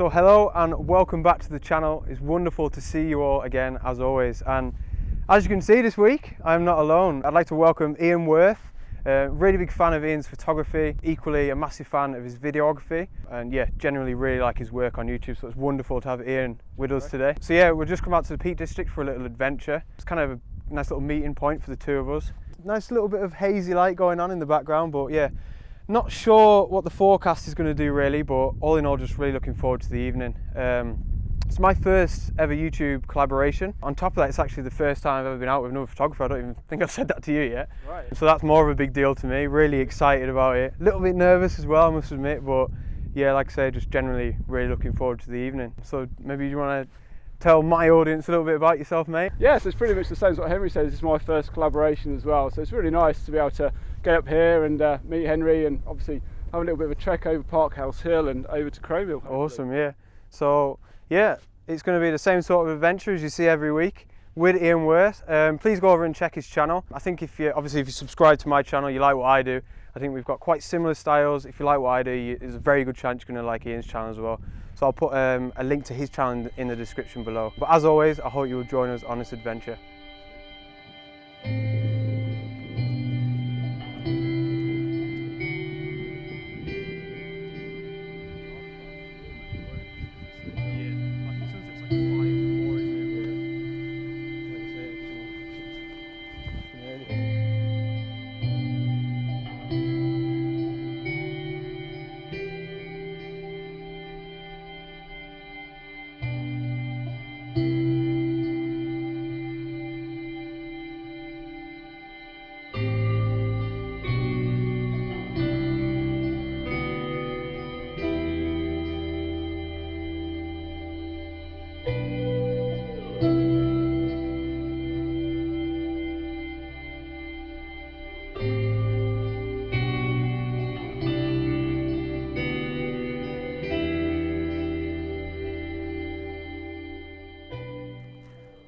So hello and welcome back to the channel. It's wonderful to see you all again as always, and as you can see this week I'm not alone. I'd like to welcome Ian Worth. Really big fan of Ian's photography, equally a massive fan of his videography, and yeah, generally really like his work on YouTube, so it's wonderful to have Ian with us today. So yeah, we'll just come out to the Peak District for a little adventure. It's kind of a nice little meeting point for the two of us. Nice little bit of hazy light going on in the background, but yeah, not sure what the forecast is going to do really, but all in all just really looking forward to the evening. It's my first ever YouTube collaboration. On top of that, it's actually the first time I've ever been out with another photographer. I don't even think I've said that to you yet. Right. So that's more of a big deal to me. Really excited about it. A little bit nervous as well, I must admit, but yeah, like I say, just generally really looking forward to the evening. So maybe you want to tell my audience a little bit about yourself, mate? Yes, it's pretty much the same as what Henry says. This is my first collaboration as well, so it's really nice to be able to get up here and meet Henry, and obviously have a little bit of a trek over Parkhouse Hill and over to Chrome Hill. Awesome, yeah. So yeah, it's going to be the same sort of adventure as you see every week with Ian Worth. Please go over and check his channel. I think if you subscribe to my channel, you like what I do. I think we've got quite similar styles. If you like what I do, there's a very good chance you're going to like Ian's channel as well. So I'll put a link to his channel in the description below. But as always, I hope you will join us on this adventure.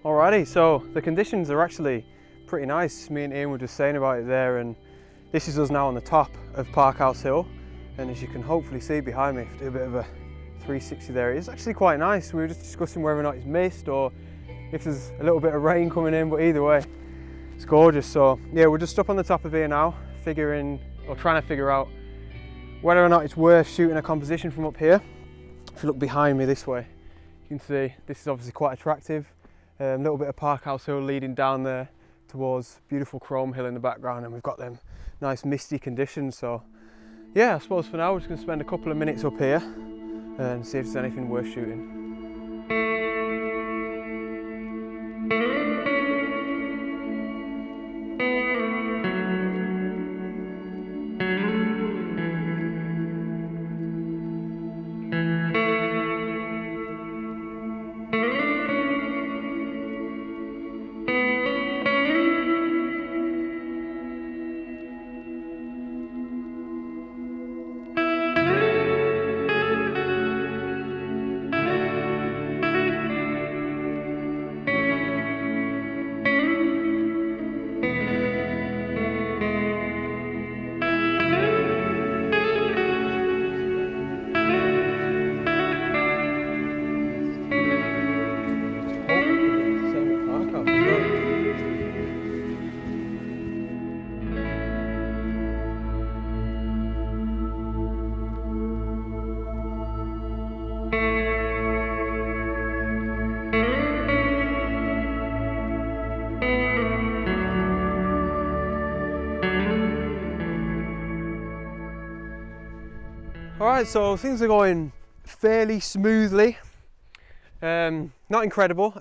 Alrighty, so the conditions are actually pretty nice. Me and Ian were just saying about it there, and this is us now on the top of Parkhouse Hill, and as you can hopefully see behind me, if I do a bit of a 360 there, it's actually quite nice. We were just discussing whether or not it's mist or if there's a little bit of rain coming in, but either way, it's gorgeous. So yeah, we're just up on the top of here now, trying to figure out whether or not it's worth shooting a composition from up here. If you look behind me this way, you can see this is obviously quite attractive. A little bit of Parkhouse Hill leading down there towards beautiful Chrome Hill in the background, and we've got them nice misty conditions. So yeah, I suppose for now we're just going to spend a couple of minutes up here and see if there's anything worth shooting. Alright, so things are going fairly smoothly. Not incredible.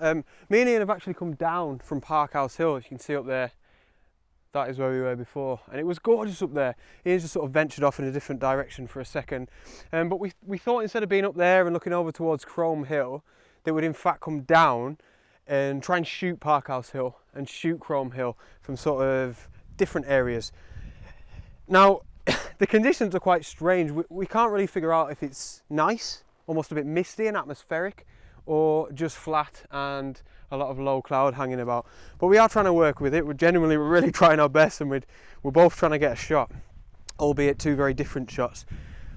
Me and Ian have actually come down from Parkhouse Hill, as you can see up there. That is where we were before, and it was gorgeous up there. Ian's just sort of ventured off in a different direction for a second. But we thought instead of being up there and looking over towards Chrome Hill, that we'd in fact come down and try and shoot Parkhouse Hill and shoot Chrome Hill from sort of different areas. Now, the conditions are quite strange. We can't really figure out if it's nice, almost a bit misty and atmospheric, or just flat and a lot of low cloud hanging about. But we are trying to work with it. We're really trying our best, and we're both trying to get a shot, albeit two very different shots.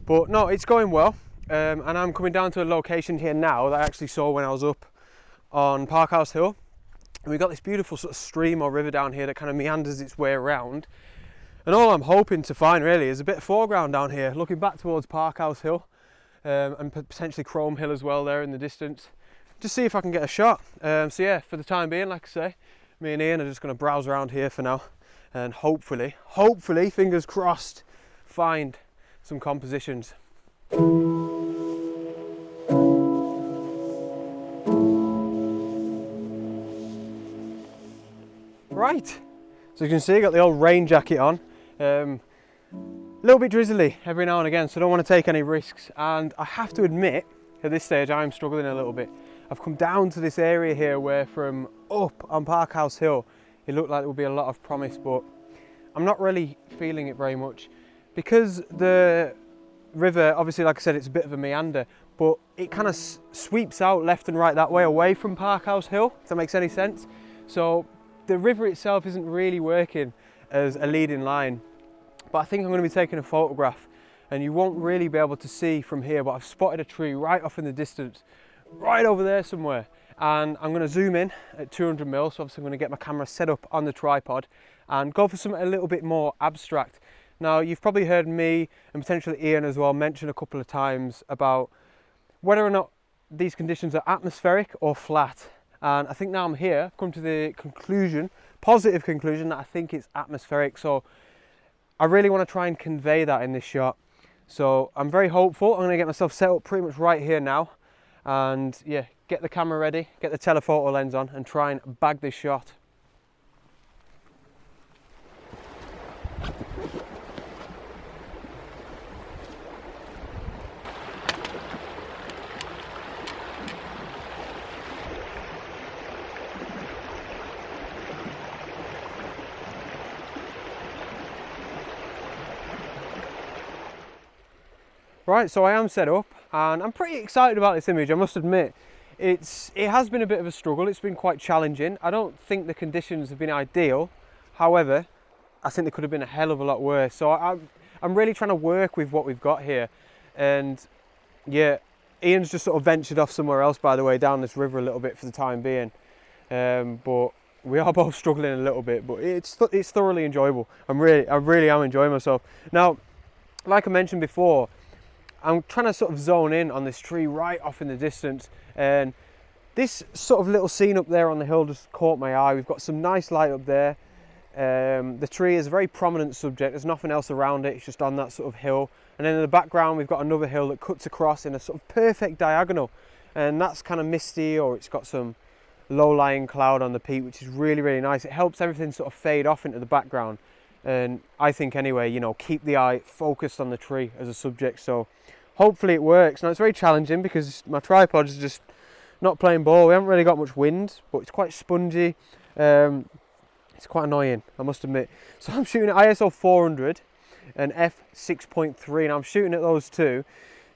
But no, it's going well. and I'm coming down to a location here now that I actually saw when I was up on Parkhouse Hill. And we've got this beautiful sort of stream or river down here that kind of meanders its way around. And all I'm hoping to find really is a bit of foreground down here, looking back towards Parkhouse Hill, and potentially Chrome Hill as well there in the distance. Just see if I can get a shot. So yeah, for the time being, like I say, me and Ian are just going to browse around here for now, and hopefully, fingers crossed, find some compositions. Right, so you can see I got the old rain jacket on. A little bit drizzly every now and again, so I don't want to take any risks. And I have to admit, at this stage, I am struggling a little bit. I've come down to this area here where from up on Parkhouse Hill, it looked like there would be a lot of promise, but I'm not really feeling it very much. Because the river, obviously, like I said, it's a bit of a meander, but it kind of sweeps out left and right that way away from Parkhouse Hill, if that makes any sense. So the river itself isn't really working as a leading line, but I think I'm going to be taking a photograph, and you won't really be able to see from here, but I've spotted a tree right off in the distance, right over there somewhere, and I'm going to zoom in at 200mm, so obviously I'm going to get my camera set up on the tripod and go for something a little bit more abstract. Now, you've probably heard me and potentially Ian as well mention a couple of times about whether or not these conditions are atmospheric or flat. And I think now I'm here, I've come to the conclusion, positive conclusion, that I think it's atmospheric. So I really want to try and convey that in this shot. So I'm very hopeful. I'm going to get myself set up pretty much right here now. And yeah, get the camera ready, get the telephoto lens on and try and bag this shot. Right, so I am set up and I'm pretty excited about this image, I must admit. It has been a bit of a struggle, it's been quite challenging. I don't think the conditions have been ideal. However, I think they could have been a hell of a lot worse. So I'm really trying to work with what we've got here. And yeah, Ian's just sort of ventured off somewhere else, by the way, down this river a little bit for the time being. But we are both struggling a little bit, but it's thoroughly enjoyable. I really am enjoying myself. Now, like I mentioned before, I'm trying to sort of zone in on this tree right off in the distance, and this sort of little scene up there on the hill just caught my eye. We've got some nice light up there. The tree is a very prominent subject, there's nothing else around it, it's just on that sort of hill. And then in the background we've got another hill that cuts across in a sort of perfect diagonal, and that's kind of misty, or it's got some low-lying cloud on the peak, which is really nice. It helps everything sort of fade off into the background, and I think anyway, you know, keep the eye focused on the tree as a subject. So hopefully it works. Now it's very challenging because my tripod is just not playing ball. We haven't really got much wind, but it's quite spongy. It's quite annoying, I must admit. So I'm shooting at ISO 400 and f6.3, and I'm shooting at those two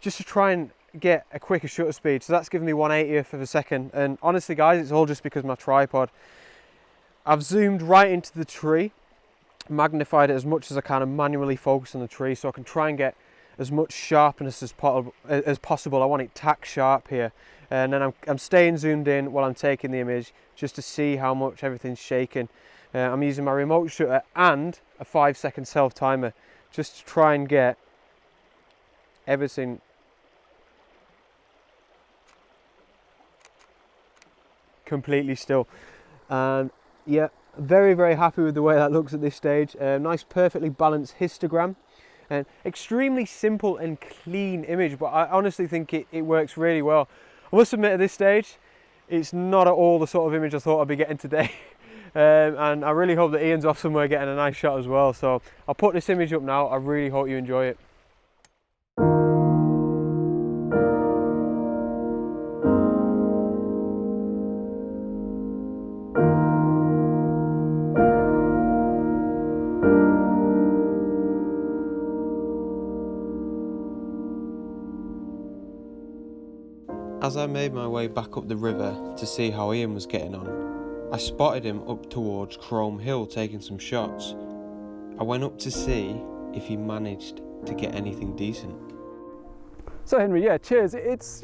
just to try and get a quicker shutter speed. So that's giving me 1/80th of a second. And honestly guys, it's all just because of my tripod. I've zoomed right into the tree, magnified it as much as I can and manually focused on the tree so I can try and get as much sharpness as possible. I want it tack sharp here, and then I'm staying zoomed in while I'm taking the image just to see how much everything's shaking. I'm using my remote shutter and a 5-second self timer just to try and get everything completely still. And yeah, very happy with the way that looks at this stage. Nice perfectly balanced histogram. And extremely simple and clean image, but I honestly think it works really well. I must admit at this stage, it's not at all the sort of image I thought I'd be getting today. And I really hope that Ian's off somewhere getting a nice shot as well. So I'll put this image up now. I really hope you enjoy it. As I made my way back up the river to see how Ian was getting on, I spotted him up towards Chrome Hill taking some shots. I went up to see if he managed to get anything decent. So Henry, yeah, cheers. It's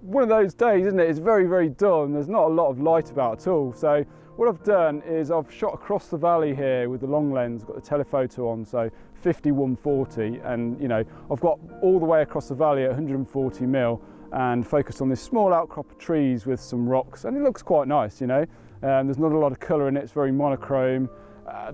one of those days, isn't it? It's very, very dull and there's not a lot of light about at all. So what I've done is I've shot across the valley here with the long lens, got the telephoto on, so 50-140, and you know, I've got all the way across the valley at 140 mil and focused on this small outcrop of trees with some rocks, and it looks quite nice, you know. There's not a lot of colour in it, it's very monochrome.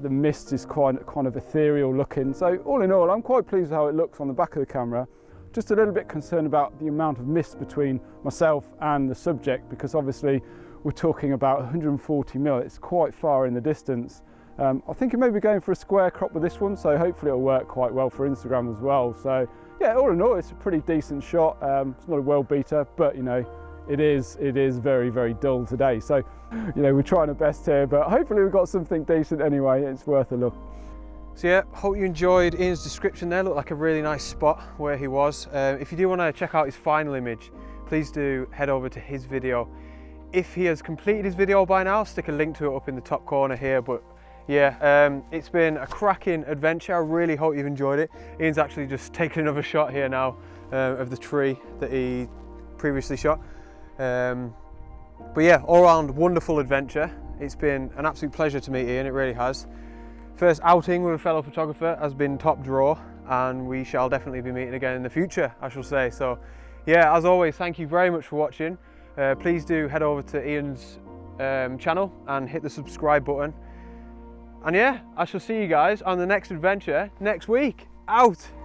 The mist is quite kind of ethereal looking. So all in all, I'm quite pleased with how it looks on the back of the camera. Just a little bit concerned about the amount of mist between myself and the subject, because obviously we're talking about 140 mil, it's quite far in the distance. I think it may be going for a square crop with this one, so hopefully it'll work quite well for Instagram as well. So yeah, all in all, it's a pretty decent shot. It's not a world beater, but you know, it is very, very dull today. So, you know, we're trying our best here, but hopefully we've got something decent anyway. It's worth a look. So yeah, hope you enjoyed Ian's description there. Looked like a really nice spot where he was. If you do want to check out his final image, please do head over to his video. If he has completed his video by now, I'll stick a link to it up in the top corner here. But yeah, it's been a cracking adventure. I really hope you've enjoyed it. Ian's actually just taken another shot here now of the tree that he previously shot. But yeah, all around wonderful adventure. It's been an absolute pleasure to meet Ian, it really has. First outing with a fellow photographer has been top draw, and we shall definitely be meeting again in the future, I shall say. So yeah, as always, thank you very much for watching. Please do head over to Ian's channel and hit the subscribe button. And yeah, I shall see you guys on the next adventure next week. Out!